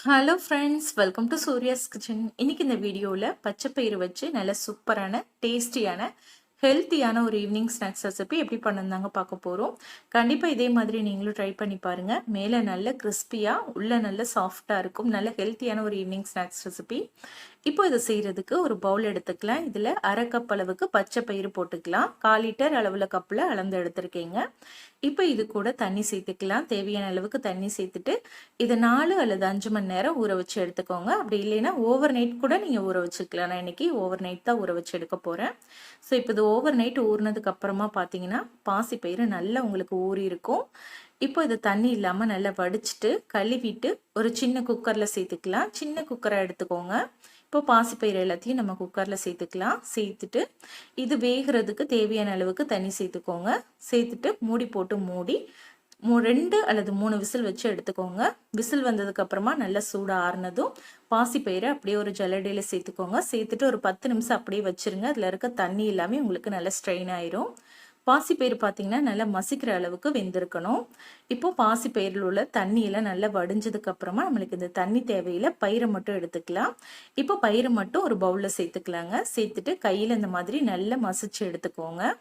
Hello friends, welcome to Surya's kitchen. இன்னைக்கு இந்த வீடியோவில் பச்சைப்பயிறு வச்சு நல்ல சூப்பரான டேஸ்டியான ஹெல்த்தியான ஒரு ஈவினிங் ஸ்நாக்ஸ் ரெசிபி எப்படி பண்ணுந்தாங்க பார்க்க போகிறோம். கண்டிப்பாக இதே மாதிரி நீங்களும் ட்ரை பண்ணி பாருங்கள். மேலே நல்ல கிறிஸ்பியாக உள்ள நல்ல சாஃப்டாக இருக்கும். நல்ல ஹெல்த்தியான ஒரு ஈவினிங் ஸ்நாக்ஸ் ரெசிபி. இப்போ இதை செய்கிறதுக்கு ஒரு பவுல் எடுத்துக்கலாம். இதில் அரை கப் அளவுக்கு பச்சை பயிறு போட்டுக்கலாம். 1/4 லிட்டர் அளவில் கப்பில் அளந்து எடுத்துருக்கீங்க. இப்போ இது கூட தண்ணி சேர்த்துக்கலாம். தேவையான அளவுக்கு தண்ணி சேர்த்துட்டு இதை 4 அல்லது 5 மணி நேரம் ஊற வச்சு எடுத்துக்கோங்க. அப்படி இல்லைன்னா ஓவர் நைட் கூட நீங்கள் ஊற வச்சுக்கலாம். நான் இன்னைக்கு ஓவர் நைட் தான் ஊற வச்சு எடுக்க போகிறேன். ஸோ இப்போ இது ஓவர் நைட் ஊறினதுக்கு அப்புறமா பார்த்தீங்கன்னா பாசிப்பயிறு நல்லா உங்களுக்கு ஊறி இருக்கும். இப்போ இது தண்ணி இல்லாமல் நல்லா வடிச்சிட்டு கழுவிட்டு ஒரு சின்ன குக்கரில் சேர்த்துக்கலாம். சின்ன குக்கரை எடுத்துக்கோங்க. இப்போ பாசிப்பயிறு எல்லாத்தையும் நம்ம குக்கரில் சேர்த்துக்கலாம். சேர்த்துட்டு இது வேகிறதுக்கு தேவையான அளவுக்கு தண்ணி சேர்த்துக்கோங்க. சேர்த்துட்டு மூடி போட்டு மூடி 2 அல்லது 3 விசில் வச்சு எடுத்துக்கோங்க. விசில் வந்ததுக்கு அப்புறமா நல்லா சூடு ஆறுனதும் பாசிப்பயிரை அப்படியே ஒரு ஜல்லடையில் சேர்த்துக்கோங்க. சேர்த்துட்டு ஒரு 10 நிமிஷம் அப்படியே வச்சிருங்க. அதில் இருக்க தண்ணி எல்லாமே உங்களுக்கு நல்லா ஸ்ட்ரெயின் ஆயிரும். பாசிப்பயிறு பார்த்தீங்கன்னா நல்லா மசிக்கிற அளவுக்கு வெந்திருக்கணும். இப்போ பாசிப்பயிரில் உள்ள தண்ணியெல்லாம் நல்லா வடிஞ்சதுக்கு அப்புறமா நம்மளுக்கு இந்த தண்ணி தேவையில்லை, பயிரை மட்டும் எடுத்துக்கலாம். இப்போ பயிரை மட்டும் ஒரு பவுலில் சேர்த்துக்கலாங்க. சேர்த்துட்டு கையில் இந்த மாதிரி நல்லா மசிச்சு எடுத்துக்கோங்க.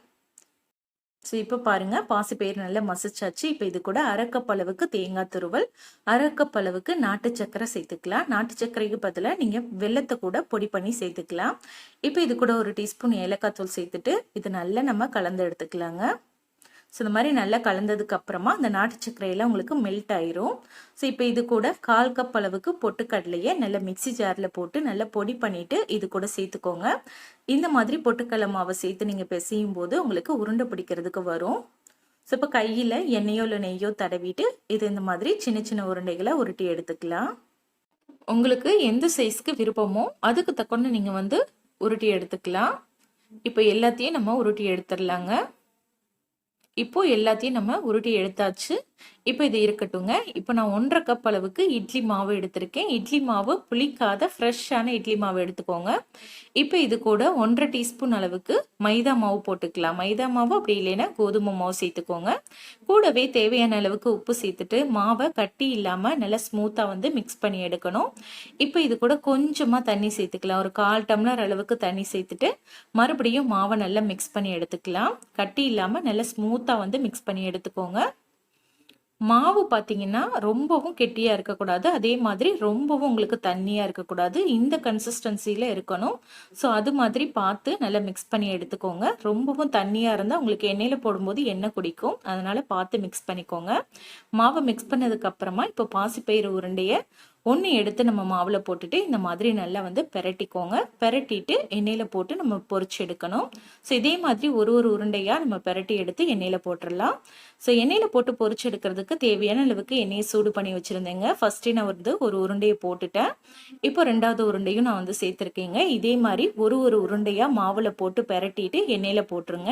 ஸோ இப்போ பாருங்க பாசிப்பயிறு நல்லா மசிச்சாச்சு. இப்போ இது கூட அரை கப் அளவுக்கு தேங்காய் துருவல், அரை கப் அளவுக்கு நாட்டு சக்கரை சேர்த்துக்கலாம். நாட்டு சர்க்கரைக்கு பதிலாக நீங்கள் வெல்லத்தை கூட பொடி பண்ணி சேர்த்துக்கலாம். இப்போ இது கூட ஒரு டீஸ்பூன் ஏலக்காய் தூள் சேர்த்துட்டு இது நல்லா நம்ம கலந்து எடுத்துக்கலாங்க. ஸோ இந்த மாதிரி நல்லா கலந்ததுக்கு அப்புறமா அந்த நாட்டு சர்க்கரையெல்லாம் உங்களுக்கு மெல்ட் ஆயிரும். ஸோ இப்போ இது கூட 1/4 கப் அளவுக்கு பொட்டுக்கடலையை நல்லா மிக்சி ஜாரில் போட்டு நல்லா பொடி பண்ணிட்டு இது கூட சேர்த்துக்கோங்க. இந்த மாதிரி பொட்டுக்கடலை மாவை சேர்த்து நீங்கள் பிசையும் போது உங்களுக்கு உருண்டை பிடிக்கிறதுக்கு வரும். ஸோ இப்போ கையில் எண்ணெயோ இல்லை நெய்யோ தடவிட்டு இது இந்த மாதிரி சின்ன சின்ன உருண்டைகளை உருட்டி எடுத்துக்கலாம். உங்களுக்கு எந்த சைஸ்க்கு விருப்பமோ அதுக்கு தக்கொண்டு நீங்கள் உருட்டி எடுத்துக்கலாம். இப்போ எல்லாத்தையும் நம்ம உருட்டி எடுத்துடலாங்க. இப்போ எல்லாத்தையும் நம்ம உருட்டி எடுத்தாச்சு. இப்போ இது இருக்கட்டுங்க. இப்போ நான் 1/2 கப் அளவுக்கு இட்லி மாவு எடுத்திருக்கேன். இட்லி மாவு புளிக்காத ஃப்ரெஷ்ஷான இட்லி மாவு எடுத்துக்கோங்க. இப்போ இது கூட 1/2 டீஸ்பூன் அளவுக்கு மைதா மாவு போட்டுக்கலாம். மைதா மாவு அப்படி இல்லைன்னா கோதுமை மாவு சேர்த்துக்கோங்க. கூடவே தேவையான அளவுக்கு உப்பு சேர்த்துட்டு மாவை கட்டி இல்லாமல் நல்லா ஸ்மூத்தாக மிக்ஸ் பண்ணி எடுக்கணும். இப்போ இது கூட கொஞ்சமாக தண்ணி சேர்த்துக்கலாம். ஒரு 1/4 டம்ளர் அளவுக்கு தண்ணி சேர்த்துட்டு மறுபடியும் மாவை நல்லா மிக்ஸ் பண்ணி எடுத்துக்கலாம். கட்டி இல்லாமல் நல்லா ஸ்மூத்தாக மிக்ஸ் பண்ணி எடுத்துக்கோங்க. மாவு பார்த்தீங்கன்னா ரொம்பவும் கெட்டியாக இருக்கக்கூடாது, அதே மாதிரி ரொம்பவும் உங்களுக்கு தண்ணியாக இருக்கக்கூடாது. இந்த கன்சிஸ்டன்சியில் இருக்கணும். ஸோ அது மாதிரி பார்த்து நல்லா மிக்ஸ் பண்ணி எடுத்துக்கோங்க. ரொம்பவும் தண்ணியாக இருந்தால் உங்களுக்கு எண்ணெயில் போடும்போது எண்ணெய் குடிக்கும், அதனால் பார்த்து மிக்ஸ் பண்ணிக்கோங்க. மாவை மிக்ஸ் பண்ணதுக்கப்புறமா இப்போ பாசிப்பயிறு உருண்டையை ஒன்று எடுத்து நம்ம மாவில் போட்டுட்டு இந்த மாதிரி நல்லா பெரட்டிக்கோங்க. பெரட்டிட்டு எண்ணெயில் போட்டு நம்ம பொரிச்சு எடுக்கணும். ஸோ இதே மாதிரி ஒரு உருண்டையாக நம்ம பெரட்டி எடுத்து எண்ணெயில் போட்டுடலாம். ஸோ எண்ணெயில் போட்டு பொரிச்சு எடுக்கிறதுக்கு தேவையான அளவுக்கு எண்ணெயை சூடு பண்ணி வச்சுருந்தேங்க. ஃபஸ்ட்டு நான் ஒரு உருண்டையை போட்டுட்டேன். இப்போ 2வது உருண்டையும் நான் சேர்த்துருக்கேங்க. இதே மாதிரி ஒரு உருண்டையாக மாவில் போட்டு பெரட்டிட்டு எண்ணெயில் போட்டுருங்க.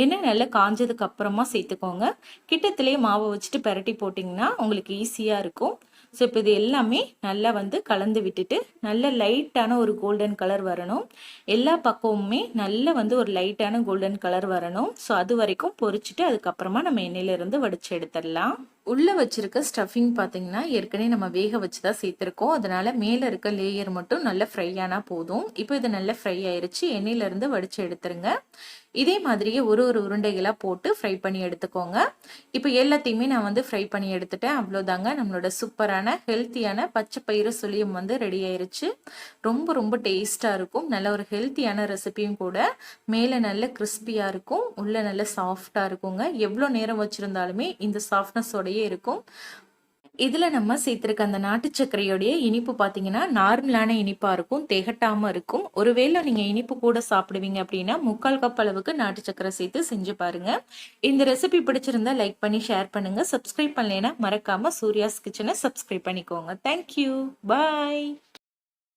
எண்ணெய் நல்லா காஞ்சதுக்கு அப்புறமா சேர்த்துக்கோங்க. கிட்டத்திலே மாவை வச்சுட்டு பெரட்டி போட்டிங்கன்னா உங்களுக்கு ஈஸியாக இருக்கும். ஸோ இப்போ இது எல்லாமே நல்லா கலந்து விட்டுட்டு நல்ல லைட்டான ஒரு கோல்டன் கலர் வரணும். எல்லா பக்கமுமே நல்லா ஒரு லைட்டான கோல்டன் கலர் வரணும். ஸோ அது வரைக்கும் பொரிச்சுட்டு அதுக்கப்புறமா நம்ம எண்ணெயிலிருந்து வடிச்சு எடுத்துடலாம். உள்ளே வச்சிருக்க ஸ்டஃபிங் பார்த்தீங்கன்னா ஏற்கனவே நம்ம வேக வச்சு தான் சேர்த்துருக்கோம். அதனால மேலே இருக்க லேயர் மட்டும் நல்லா ஃப்ரை ஆனால் போதும். இப்போ இது நல்லா ஃப்ரை ஆயிடுச்சு. எண்ணெயிலேருந்து வடிச்சு எடுத்துருங்க. இதே மாதிரியே ஒரு உருண்டைகளாக போட்டு ஃப்ரை பண்ணி எடுத்துக்கோங்க. இப்போ எல்லாத்தையுமே நான் ஃப்ரை பண்ணி எடுத்துட்டேன். அவ்வளோதாங்க, நம்மளோட சூப்பரான ஹெல்த்தியான பச்சை பயிறு சுழியம் ரெடி ஆயிருச்சு. ரொம்ப ரொம்ப டேஸ்ட்டாக இருக்கும். நல்ல ஒரு ஹெல்த்தியான ரெசிபியும் கூட. மேலே நல்ல கிறிஸ்பியாக இருக்கும், உள்ளே நல்ல சாஃப்டாக இருக்குங்க. எவ்வளோ நேரம் வச்சுருந்தாலுமே இந்த சாஃப்ட்னஸோடையே இருக்கும். இதில் நம்ம சேர்த்துருக்க அந்த நாட்டு சர்க்கரையோடைய இனிப்பு பார்த்தீங்கன்னா நார்மலான இனிப்பாக இருக்கும், திகட்டாமல் இருக்கும். ஒருவேளை நீங்கள் இனிப்பு கூட சாப்பிடுவீங்க அப்படின்னா 3/4 கப் அளவுக்கு நாட்டு சர்க்கரை சேர்த்து செஞ்சு பாருங்க. இந்த ரெசிபி பிடிச்சிருந்தா லைக் பண்ணி ஷேர் பண்ணுங்க. சப்ஸ்கிரைப் பண்ணலைன்னா மறக்காம சூர்யாஸ் கிச்சனை சப்ஸ்கிரைப் பண்ணிக்கோங்க. தேங்க்யூ, பாய்.